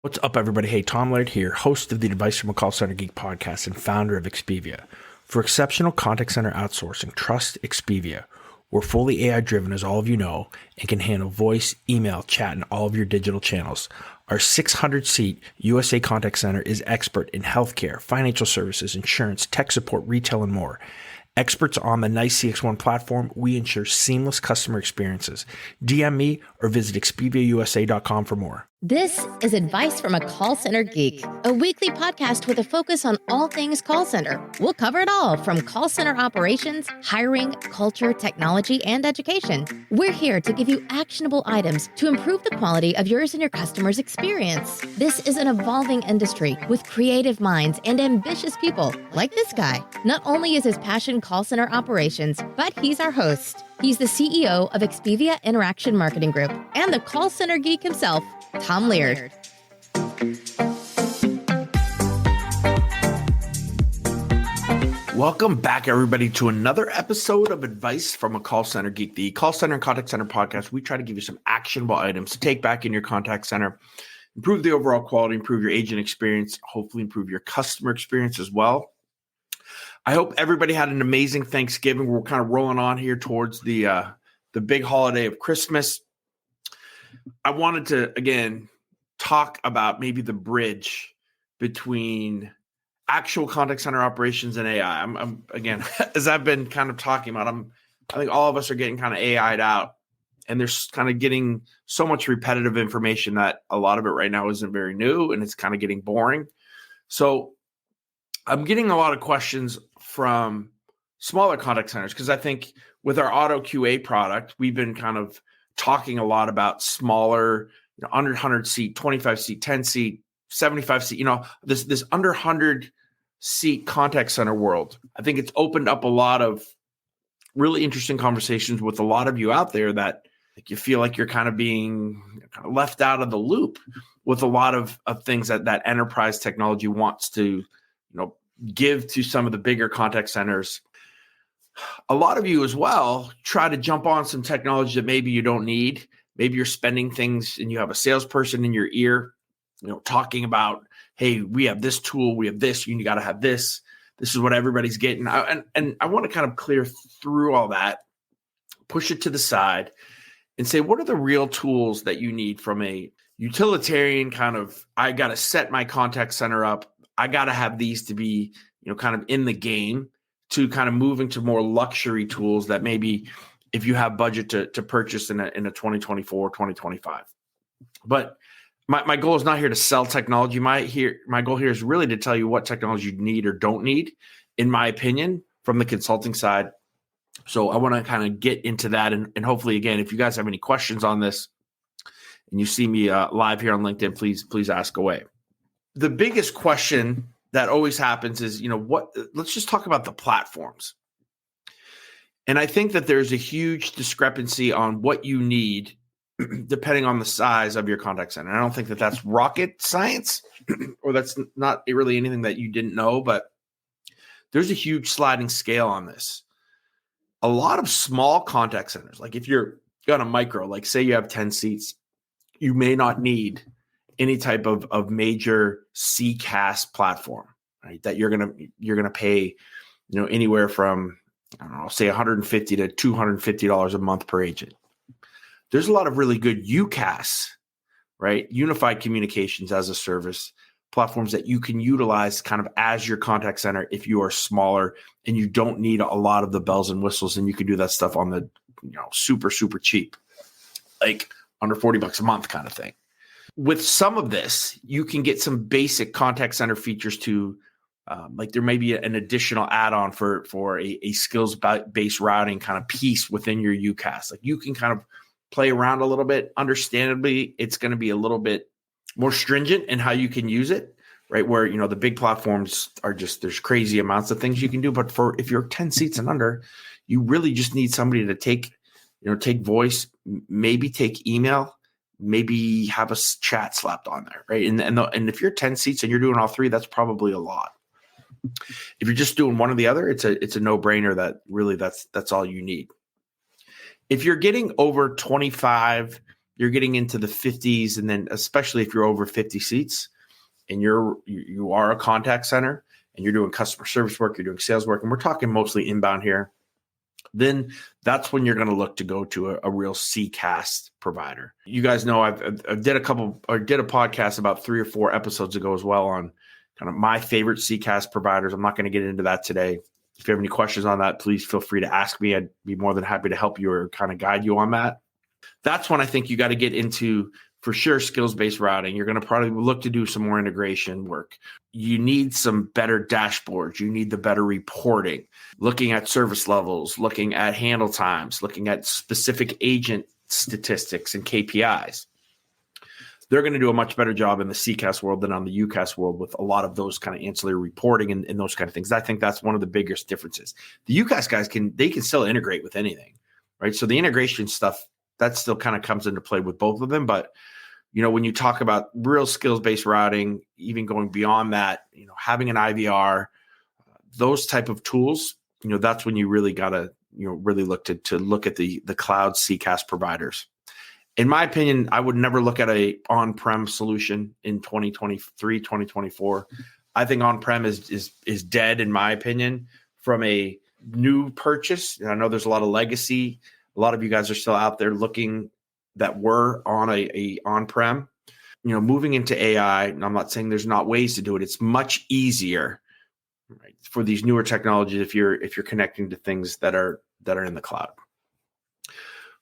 What's up, everybody? Hey, Tom Laird here, host of the Advice from a Call Center Geek podcast and founder of Expedia. For exceptional contact center outsourcing, trust Expedia. We're fully AI-driven, as all of you know, and can handle voice, email, chat, and all of your digital channels. Our 600-seat USA contact center is expert in healthcare, financial services, insurance, tech support, retail, and more. Experts on the NICE CX1 platform, we ensure seamless customer experiences. DM me or visit expediausa.com for more. This is Advice from a Call Center Geek, a weekly podcast with a focus on all things call center. We'll cover it all from call center operations, hiring, culture, technology, and education. We're here to give you actionable items to improve the quality of yours and your customers' experience. This is an evolving industry with creative minds and ambitious people, like this guy. Not only is his passion call center operations, but he's our host. He's the CEO of Expedia Interaction Marketing Group and the Call Center Geek himself, Tom Laird. Welcome back, everybody, to another episode of Advice from a Call Center Geek, the call center and contact center podcast. We try to give you some actionable items to take back in your contact center, improve the overall quality, improve your agent experience, hopefully improve your customer experience as well. I hope everybody had an amazing Thanksgiving. We're kind of rolling on here towards the big holiday of Christmas. I wanted to, again, talk about maybe the bridge between actual contact center operations and AI. I'm again, as I've been kind of talking about, I think all of us are getting kind of AI'd out, and there's kind of getting so much repetitive information that a lot of it right now isn't very new, and it's kind of getting boring. So I'm getting a lot of questions from smaller contact centers because I think with our auto QA product, we've been kind of talking a lot about smaller, under 100 seat, 25 seat, 10 seat, 75 seat, this under 100 seat contact center world. I think it's opened up a lot of really interesting conversations with a lot of you out there that you feel like you're kind of being left out of the loop with a lot of things that enterprise technology wants to, give to some of the bigger contact centers. A lot of you as well try to jump on some technology that maybe you don't need. Maybe you're spending things and you have a salesperson in your ear, talking about, hey, we have this tool, we have this, you got to have this. This is what everybody's getting. And I want to kind of clear through all that, push it to the side and say, what are the real tools that you need from a utilitarian kind of, I got to set my contact center up. I got to have these to be, kind of in the game, to kind of moving to more luxury tools that maybe if you have budget to purchase in a 2024, 2025. But my goal is not here to sell technology. My goal here is really to tell you what technology you need or don't need, in my opinion, from the consulting side. So I want to kind of get into that. And hopefully, again, if you guys have any questions on this and you see me live here on LinkedIn, please ask away. The biggest question that always happens is, let's just talk about the platforms. And I think that there's a huge discrepancy on what you need depending on the size of your contact center. I don't think that that's rocket science or that's not really anything that you didn't know, but there's a huge sliding scale on this. A lot of small contact centers, like if you're on a micro, like say you have 10 seats, you may not need any type of major CCaaS platform, right? That you're gonna pay, anywhere from, I don't know, say $150 to $250 a month per agent. There's a lot of really good UCaaS, right? Unified Communications as a Service platforms that you can utilize kind of as your contact center if you are smaller and you don't need a lot of the bells and whistles, and you can do that stuff on the, super, super cheap, like under $40 a month kind of thing. With some of this, you can get some basic contact center features to, like there may be an additional add-on for a skills-based routing kind of piece within your UCaaS. Like you can kind of play around a little bit. Understandably, it's going to be a little bit more stringent in how you can use it, right? Where, the big platforms are just, there's crazy amounts of things you can do. But if you're 10 seats and under, you really just need somebody to take voice, maybe take email, maybe have a chat slapped on there, right? And if you're 10 seats and you're doing all three, that's probably a lot. If you're just doing one or the other, it's a no-brainer that really that's all you need. If you're getting over 25, you're getting into the 50s, and then especially if you're over 50 seats and you are a contact center and you're doing customer service work, you're doing sales work, and we're talking mostly inbound here, then that's when you're going to look to go to a real CCaaS provider. You guys know I did a podcast about 3 or 4 episodes ago as well on kind of my favorite CCaaS providers. I'm not going to get into that today. If you have any questions on that, please feel free to ask me. I'd be more than happy to help you or kind of guide you on that. That's when I think you got to get into, for sure, skills-based routing. You're going to probably look to do some more integration work. You need some better dashboards. You need the better reporting, looking at service levels, looking at handle times, looking at specific agent statistics and KPIs. They're going to do a much better job in the CCaaS world than on the UCaaS world with a lot of those kind of ancillary reporting and those kind of things. I think that's one of the biggest differences. The UCaaS guys can still integrate with anything, right? So the integration stuff, that still kind of comes into play with both of them. But, when you talk about real skills-based routing, even going beyond that, having an IVR, those type of tools, that's when you really got to, really look to look at the cloud CCaaS providers. In my opinion, I would never look at a on-prem solution in 2023, 2024. I think on-prem is dead, in my opinion, from a new purchase. And I know there's a lot of legacy. A lot of you guys are still out there looking that were on a on-prem. Moving into AI, and I'm not saying there's not ways to do it. It's much easier, right, for these newer technologies if you're connecting to things that are in the cloud.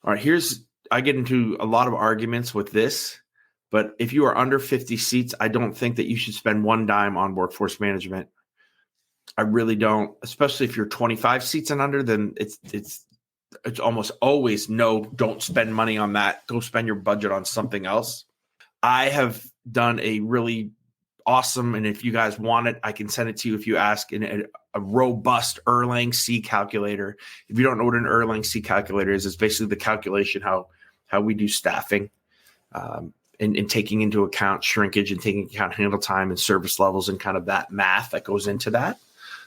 All right, I get into a lot of arguments with this, but if you are under 50 seats, I don't think that you should spend one dime on workforce management. I really don't, especially if you're 25 seats and under, then it's almost always no, don't spend money on that. Go spend your budget on something else. I have done a really awesome, and if you guys want it, I can send it to you if you ask, in a robust Erlang C calculator. If you don't know what an Erlang C calculator is, it's basically the calculation how we do staffing, and taking into account shrinkage and taking into account handle time and service levels and kind of that math that goes into that,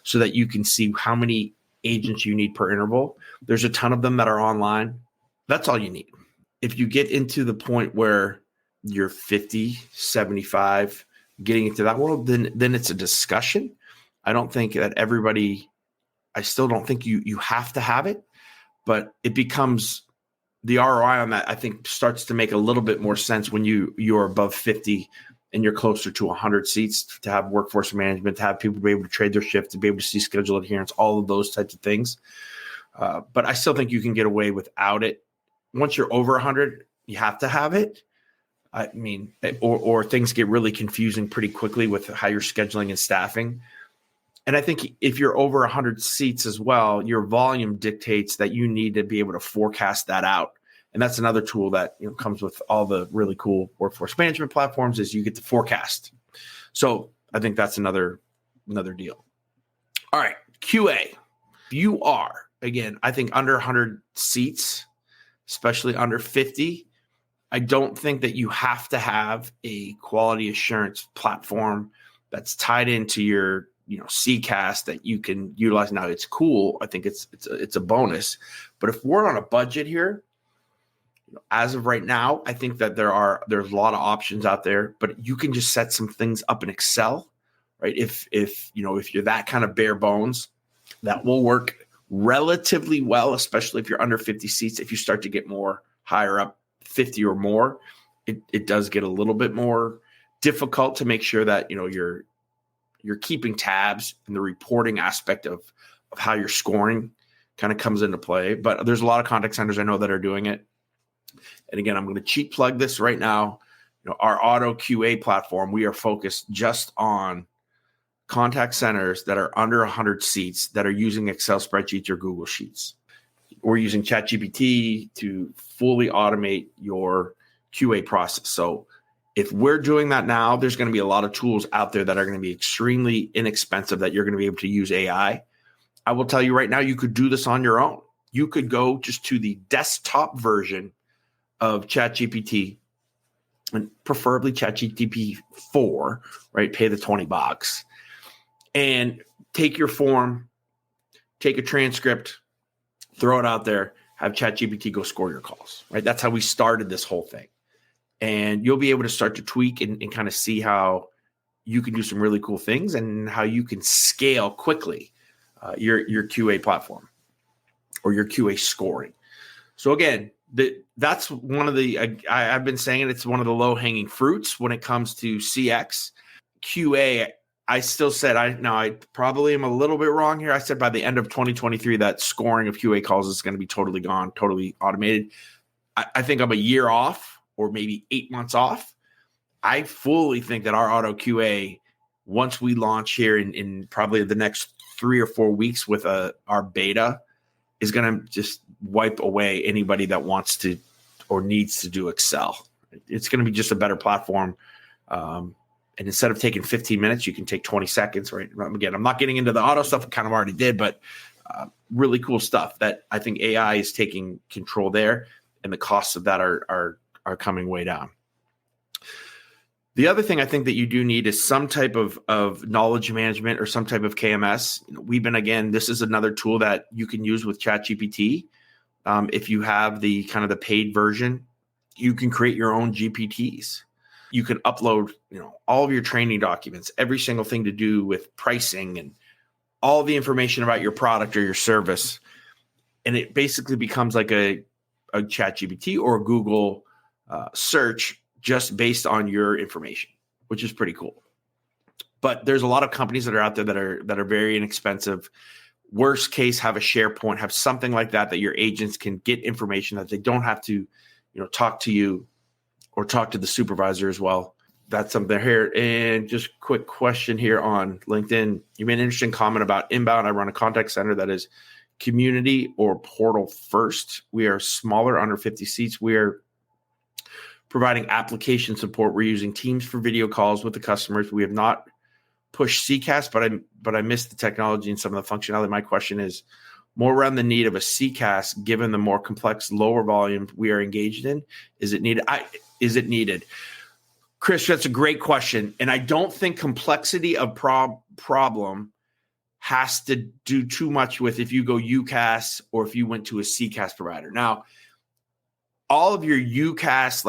so that you can see how many agents you need per interval. There's a ton of them that are online. That's all you need. If you get into the point where you're 50, 75, getting into that world, then it's a discussion. I don't think that I still don't think you have to have it, but it becomes, the ROI on that, I think, starts to make a little bit more sense when you're above 50 and you're closer to 100 seats, to have workforce management, to have people be able to trade their shift, to be able to see schedule adherence, all of those types of things. But I still think you can get away without it. Once you're over 100, you have to have it. I mean, or things get really confusing pretty quickly with how you're scheduling and staffing. And I think if you're over 100 seats as well, your volume dictates that you need to be able to forecast that out. And that's another tool that comes with all the really cool workforce management platforms, is you get to forecast. So I think that's another deal. All right, QA. If you are, again, I think under 100 seats, especially under 50, I don't think that you have to have a quality assurance platform that's tied into your CCaaS that you can utilize. Now, it's cool. I think it's a bonus. But if we're on a budget here, as of right now, I think that there's a lot of options out there, but you can just set some things up in Excel, right? If you're that kind of bare bones, that will work relatively well, especially if you're under 50 seats. If you start to get more higher up, 50 or more, it does get a little bit more difficult to make sure that you're keeping tabs, and the reporting aspect of how you're scoring kind of comes into play. But there's a lot of contact centers I know that are doing it. And again, I'm going to cheap plug this right now. Our auto QA platform, we are focused just on contact centers that are under 100 seats that are using Excel spreadsheets or Google Sheets. We're using ChatGPT to fully automate your QA process. So if we're doing that now, there's going to be a lot of tools out there that are going to be extremely inexpensive that you're going to be able to use AI. I will tell you right now, you could do this on your own. You could go just to the desktop version of ChatGPT, and preferably ChatGPT 4, right? Pay the $20 and take your form, take a transcript, throw it out there, have ChatGPT go score your calls, right? That's how we started this whole thing. and you'll be able to start to tweak and kind of see how you can do some really cool things and how you can scale quickly your QA platform or your QA scoring. So again, that's one of the, I've been saying it's one of the low hanging fruits when it comes to CX. QA, I still said, I probably am a little bit wrong here. I said by the end of 2023, that scoring of QA calls is going to be totally gone, totally automated. I think I'm a year off or maybe 8 months off. I fully think that our auto QA, once we launch here in probably the next 3 or 4 weeks with our beta, is going to just wipe away anybody that wants to or needs to do Excel. It's going to be just a better platform. And instead of taking 15 minutes, you can take 20 seconds, right? Again, I'm not getting into the auto stuff. I kind of already did, but really cool stuff that I think AI is taking control there, and the costs of that are coming way down. The other thing I think that you do need is some type of knowledge management or some type of KMS. This is another tool that you can use with ChatGPT. If you have the kind of the paid version, you can create your own GPTs. You can upload, all of your training documents, every single thing to do with pricing and all the information about your product or your service. And it basically becomes like a ChatGPT or a Google search just based on your information, which is pretty cool. But there's a lot of companies that are out there that are very inexpensive. Worst case, have a SharePoint, have something like that your agents can get information that they don't have to, talk to you or talk to the supervisor as well. That's something here. And just quick question here on LinkedIn. You made an interesting comment about inbound. I run a contact center that is community or portal first. We are smaller, under 50 seats. We are providing application support. We're using Teams for video calls with the customers. We have not pushed CCaaS, but I missed the technology and some of the functionality. My question is more around the need of a CCaaS, given the more complex, lower volume we are engaged in. Is it needed? Is it needed? Chris, that's a great question. And I don't think complexity of problem has to do too much with if you go UCaaS or if you went to a CCaaS provider. Now, all of your UCaaS,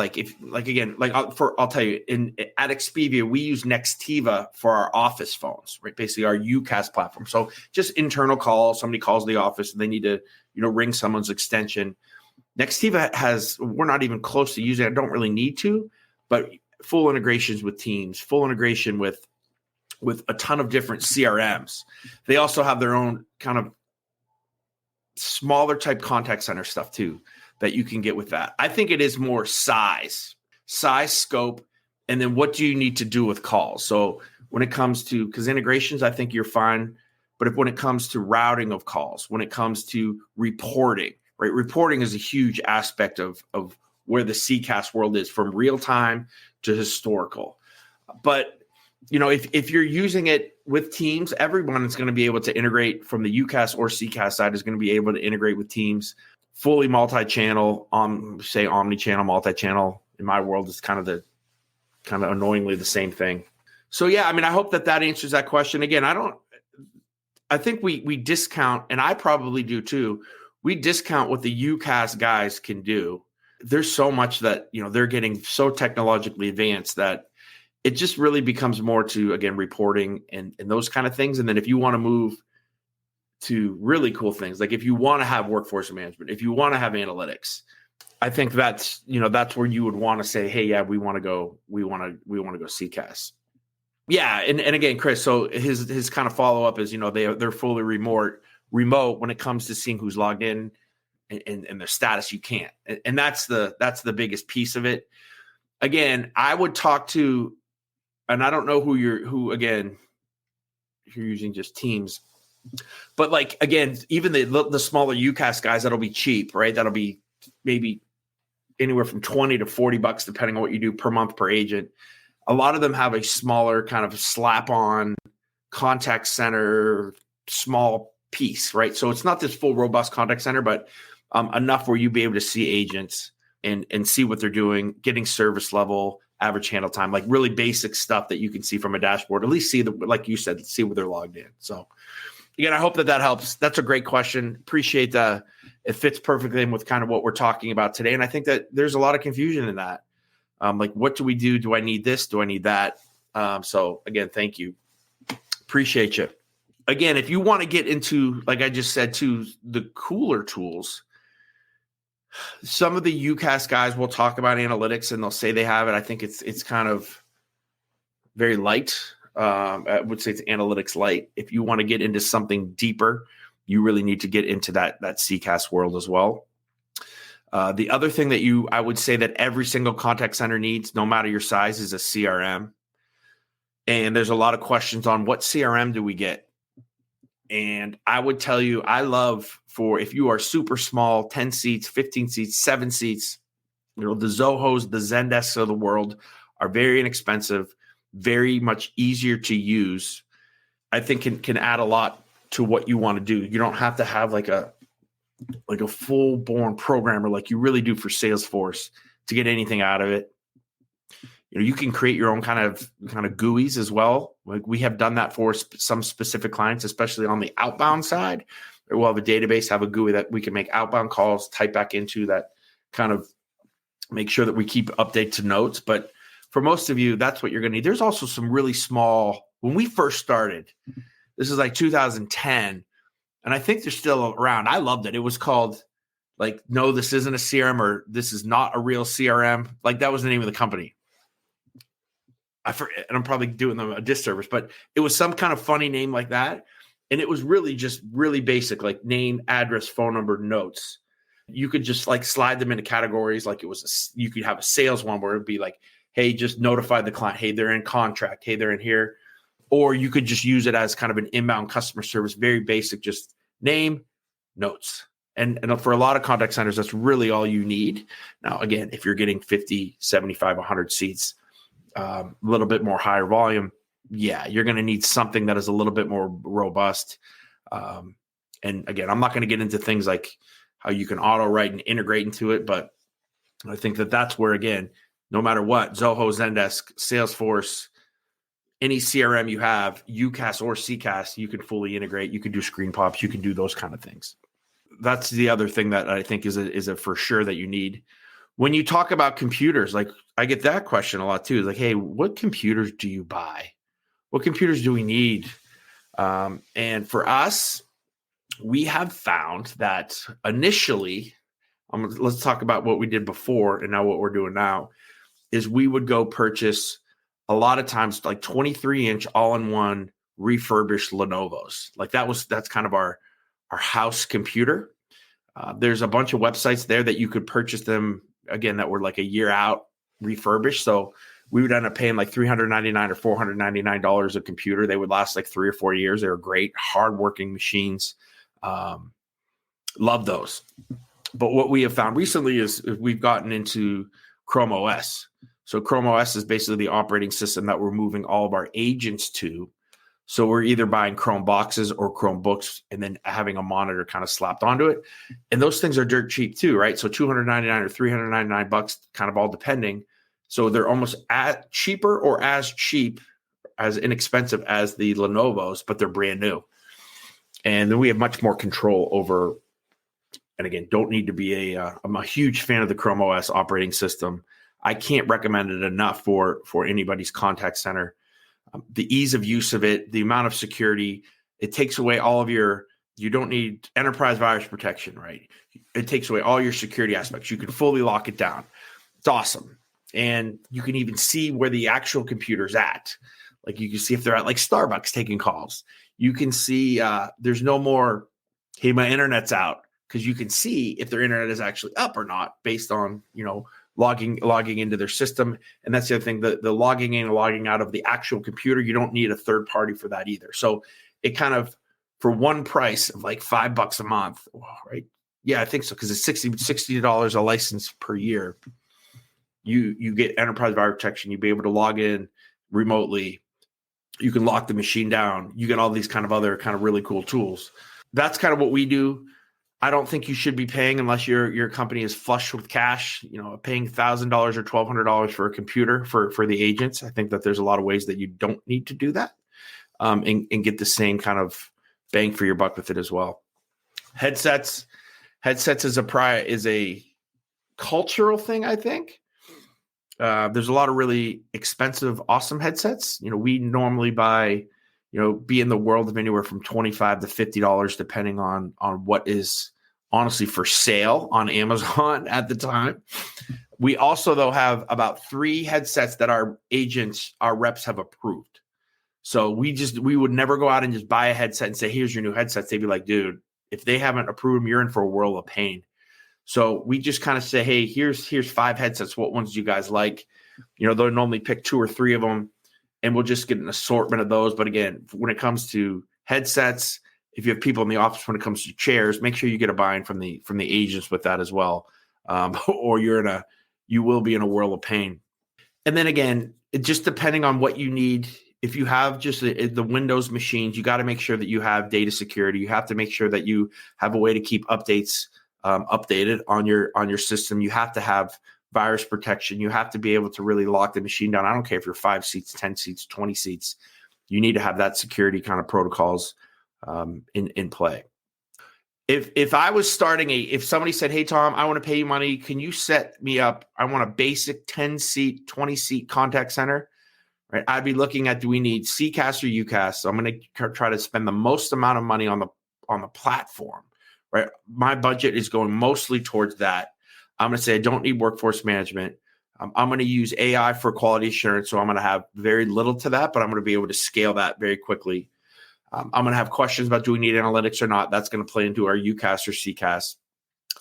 I'll tell you, at Expedia, we use Nextiva for our office phones, right? Basically our UCaaS platform. So just internal calls, somebody calls the office and they need to, ring someone's extension. Nextiva we're not even close to using it. I don't really need to, but full integrations with Teams, full integration with a ton of different CRMs. They also have their own kind of smaller type contact center stuff too that you can get with that. I think it is more size, scope, and then what do you need to do with calls? So when it comes to, because integrations, I think you're fine, but when it comes to routing of calls, when it comes to reporting, right? Reporting is a huge aspect of where the CCaaS world is, from real time to historical. But if you're using it with Teams, everyone is going to be able to integrate from the UCaaS or CCaaS side is going to be able to integrate with Teams. Fully multi-channel, say omni-channel, multi-channel. In my world, is kind of annoyingly the same thing. So yeah, I hope that answers that question. Again, I think we discount, and I probably do too. We discount what the UCaaS guys can do. There's so much that they're getting so technologically advanced that it just really becomes more to, again, reporting and those kind of things. And then if you want to move to really cool things, like if you want to have workforce management, if you want to have analytics, I think that's where you would want to say, hey, yeah, we want to go CCaaS. Yeah. And again, Chris, so his kind of follow up is, they're fully remote when it comes to seeing who's logged in and their status. You can't. And that's the biggest piece of it. Again, I would talk to, and I don't know who again, if you're using just Teams, but again, even the smaller UCaaS guys, that'll be cheap, right? That'll be maybe anywhere from $20 to $40, depending on what you do per month per agent. A lot of them have a smaller kind of slap-on contact center, small piece, right? So it's not this full robust contact center, but enough where you be able to see agents and see what they're doing, getting service level, average handle time, like really basic stuff that you can see from a dashboard. At least see like you said, see where they're logged in. So again, I hope that helps. That's a great question. Appreciate it fits perfectly in with kind of what we're talking about today. And I think that there's a lot of confusion in that. Like, what do we do? Do I need this? Do I need that? So again, thank you. Appreciate you. Again, if you want to get into, like I just said, to the cooler tools, some of the UCaaS guys will talk about analytics and they'll say they have it. I think it's kind of very light. I would say it's analytics light. If you want to get into something deeper, you really need to get into that CCaaS world as well. The other thing that I would say that every single contact center needs, no matter your size, is a CRM. And there's a lot of questions on what CRM do we get? And I would tell you, I love if you are super small, 10 seats, 15 seats, 7 seats, the Zohos, the Zendesks of the world are very inexpensive, very much easier to use. I think can add a lot to what you want to do. You don't have to have like a full-born programmer like you really do for Salesforce to get anything out of it. You can create your own kind of GUIs as well. Like we have done that for some specific clients, especially on the outbound side. We'll have a database, have a GUI that we can make outbound calls, type back into that, kind of make sure that we keep update to notes. But for most of you, that's what you're going to need. There's also some really small, when we first started, this is like 2010, and I think they're still around. I loved it. It was called like, no, this isn't a CRM, or this is not a real CRM. Like that was the name of the company. I forget, and I'm probably doing them a disservice, but it was some kind of funny name like that. And it was really just really basic, like name, address, phone number, notes. You could just like slide them into categories. Like you could have a sales one where it'd be like, hey, just notify the client. Hey, they're in contract. Hey, they're in here. Or you could just use it as kind of an inbound customer service, very basic, just name, notes. And for a lot of contact centers, that's really all you need. Now, again, if you're getting 50, 75, 100 seats, a little bit more higher volume, yeah, you're going to need something that is a little bit more robust. And again, I'm not going to get into things like how you can auto write and integrate into it, but I think that's where, again, no matter what, Zoho, Zendesk, Salesforce, any CRM you have, UCaaS or CCaaS, you can fully integrate. You can do screen pops. You can do those kind of things. That's the other thing that I think is a for sure that you need. When you talk about computers, like I get that question a lot too. It's like, hey, what computers do you buy? What computers do we need? And for us, we have found that initially, let's talk about what we did before and now what we're doing now, is we would go purchase a lot of times like 23-inch all-in-one refurbished Lenovo's. Like that's kind of our house computer. There's a bunch of websites there that you could purchase them, again, that were like a year out refurbished. So we would end up paying like $399 or $499 a computer. They would last like 3 or 4 years. They were great, hardworking machines. Love those. But what we have found recently is we've gotten into Chrome OS. So Chrome OS is basically the operating system that we're moving all of our agents to. So we're either buying Chrome boxes or Chromebooks and then having a monitor kind of slapped onto it. And those things are dirt cheap too, right? So $299 or $399, kind of all depending. So they're almost cheaper or as cheap, as inexpensive as the Lenovo's, but they're brand new. And then we have much more control over, and again, don't need to be I'm a huge fan of the Chrome OS operating system. I can't recommend it enough for anybody's contact center. The ease of use of it, the amount of security, it takes away all of you don't need enterprise virus protection, right? It takes away all your security aspects. You can fully lock it down. It's awesome. And you can even see where the actual computer's at. Like you can see if they're at like Starbucks taking calls. You can see there's no more, hey, my internet's out, because you can see if their internet is actually up or not based on, logging into their system. And that's the other thing, the logging in and logging out of the actual computer, you don't need a third party for that either. So it kind of, for one price of like $5 a month, right? Yeah, I think so, because it's $60 a license per year. You get enterprise virus protection. You'll be able to log in remotely. You can lock the machine down. You get all these kind of other kind of really cool tools. That's kind of what we do. I don't think you should be paying, unless your company is flush with cash, paying $1,000 or $1,200 for a computer for the agents. I think that there's a lot of ways that you don't need to do that, and get the same kind of bang for your buck with it as well. Headsets is a cultural thing, I think. There's a lot of really expensive, awesome headsets. We normally buy, be in the world of anywhere from $25 to $50, depending on what is honestly for sale on Amazon at the time. We also, though, have about 3 headsets that our reps have approved. So we would never go out and just buy a headset and say, here's your new headsets. They'd be like, dude, if they haven't approved them, you're in for a world of pain. So we just kind of say, hey, here's 5 headsets. What ones do you guys like? They'll normally pick 2 or 3 of them, and we'll just get an assortment of those. But again, when it comes to headsets, if you have people in the office, when it comes to chairs, make sure you get a buy-in from the agents with that as well, or you will be in a world of pain. And then again, just depending on what you need. If you have just the Windows machines, you got to make sure that you have data security. You have to make sure that you have a way to keep updates updated on your system. You have to have virus protection. You have to be able to really lock the machine down. I don't care if you're 5 seats, 10 seats, 20 seats. You need to have that security kind of protocols in play. If I was starting if somebody said, hey, Tom, I want to pay you money, can you set me up? I want a basic 10-seat, 20-seat contact center. Right? I'd be looking at, do we need CCaaS or UCaaS? So I'm going to try to spend the most amount of money on the platform. Right? My budget is going mostly towards that. I'm going to say I don't need workforce management. I'm going to use AI for quality assurance. So I'm going to have very little to that, but I'm going to be able to scale that very quickly. I'm going to have questions about, do we need analytics or not? That's going to play into our UCaaS or CCaaS.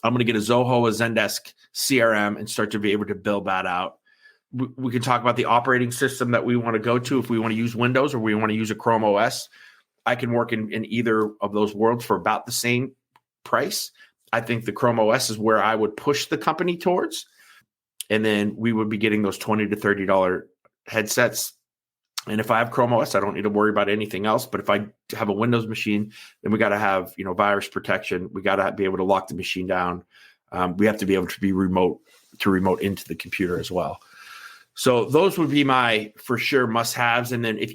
I'm going to get a Zoho, a Zendesk CRM and start to be able to build that out. We can talk about the operating system that we want to go to. If we want to use Windows or we want to use a Chrome OS, I can work in either of those worlds for about the same price. I think the Chrome OS is where I would push the company towards. And then we would be getting those $20 to $30 headsets. And if I have Chrome OS, I don't need to worry about anything else. But if I have a Windows machine, then we got to have, virus protection. We got to be able to lock the machine down. We have to be able to be remote into the computer as well. So those would be my for sure must-haves. And then if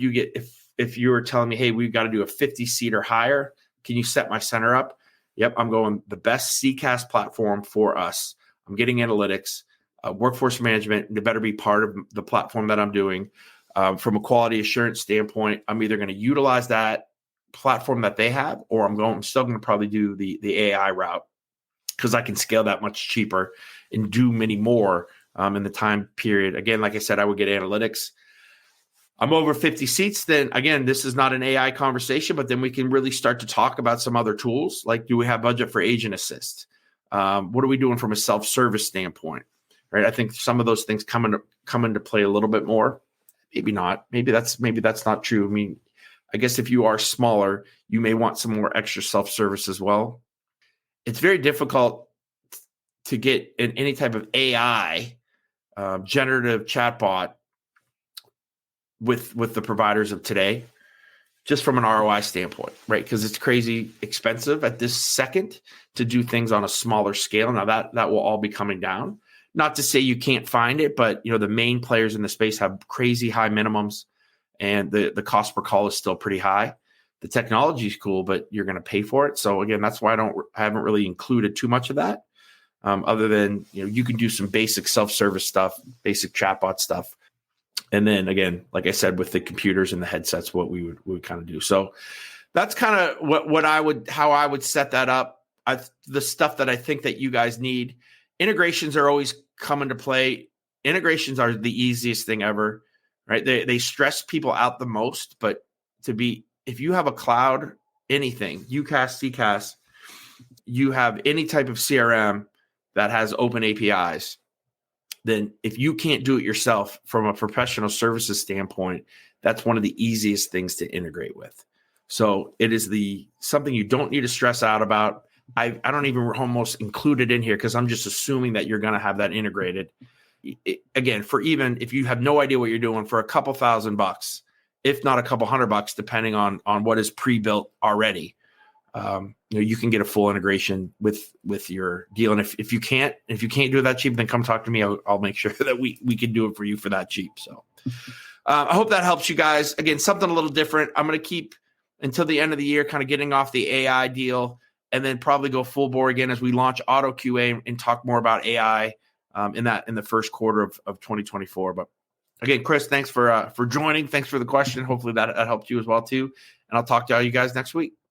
you were telling me, hey, we've got to do a 50-seat or higher, can you set my center up? Yep, I'm going the best CCaaS platform for us. I'm getting analytics, workforce management. They better be part of the platform that I'm doing. From a quality assurance standpoint, I'm either going to utilize that platform that they have, or I'm still going to probably do the AI route because I can scale that much cheaper and do many more in the time period. Again, like I said, I would get analytics. I'm over 50 seats. Then again, this is not an AI conversation, but then we can really start to talk about some other tools. Like, do we have budget for agent assist? What are we doing from a self-service standpoint? Right. I think some of those things come into play a little bit more. Maybe not. Maybe that's not true. I mean, I guess if you are smaller, you may want some more extra self-service as well. It's very difficult to get in any type of AI generative chatbot with the providers of today, just from an ROI standpoint, right? Because it's crazy expensive at this second to do things on a smaller scale. Now that will all be coming down. Not to say you can't find it, but the main players in the space have crazy high minimums, and the cost per call is still pretty high. The technology is cool, but you're going to pay for it. So again, that's why I haven't really included too much of that. Other than you can do some basic self-service stuff, basic chatbot stuff. And then again, like I said, with the computers and the headsets, what we would kind of do. So that's kind of how I would set that up. The stuff that I think that you guys need. Integrations are always come into play. Integrations are the easiest thing ever, right? They stress people out the most, but if you have a cloud, anything, UCaaS, CCaaS, you have any type of CRM that has open APIs, then if you can't do it yourself from a professional services standpoint, that's one of the easiest things to integrate with. So it is something you don't need to stress out about. I don't even almost include it in here because I'm just assuming that you're going to have that integrated. Again, for even if you have no idea what you're doing, for a couple $1,000, if not a couple $100, depending on what is pre-built already, you can get a full integration with your deal. And if you can't do it that cheap, then come talk to me. I'll make sure that we can do it for you for that cheap. So I hope that helps you guys. Again, something a little different. I'm going to keep until the end of the year, kind of getting off the AI deal, and then probably go full bore again as we launch Auto QA and talk more about AI in the first quarter of 2024. But again, Chris, thanks for joining. Thanks for the question. Hopefully that helped you as well too. And I'll talk to all you guys next week.